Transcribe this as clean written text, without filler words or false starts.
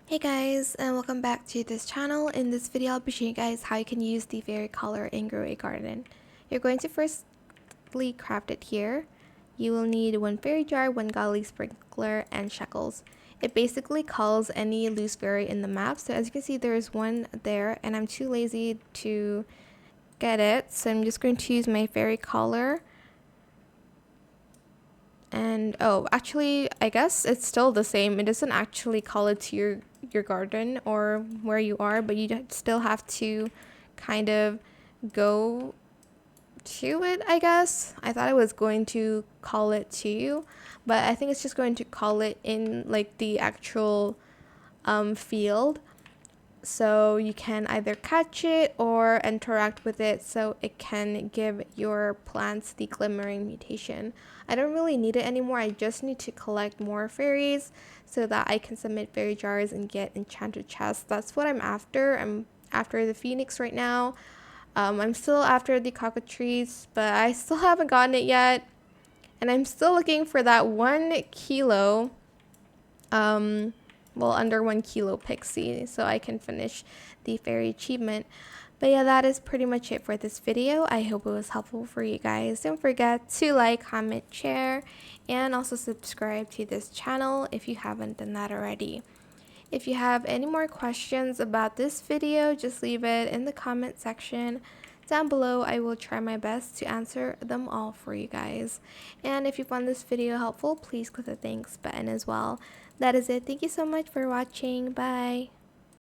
Hey guys, and welcome back to this channel. In this video, I'll be showing you guys how you can use the fairy color and grow a garden. You're going to firstly craft it here. You will need one fairy jar, one godly sprinkler, and shekels. It basically calls any loose fairy in the map. So as you can see, there's one there, and I'm too lazy to get it. So I'm just going to use my fairy color. And actually, I guess it's still the same. It doesn't actually call it to your garden or where you are, but you still have to kind of go to it, I guess. I thought it was going to call it to you, but I think it's just going to call it in like the actual field. So you can either catch it or interact with it so it can give your plants the glimmering mutation. I don't really need it anymore. I just need to collect more fairies so that I can submit fairy jars and get enchanted chests. That's what I'm after. I'm after the phoenix right now. I'm still after the cockatrice, but I still haven't gotten it yet. And I'm still looking for that 1 kilo under 1 kilo pixie so I can finish the fairy achievement. But yeah, that is pretty much it for this video. I hope it was helpful for you guys. Don't forget to like, comment, share, and also subscribe to this channel if you haven't done that already. If you have any more questions about this video, just leave it in the comment section down below. I will try my best to answer them all for you guys. And if you found this video helpful, please click the thanks button as well. That is it. Thank you so much for watching. Bye.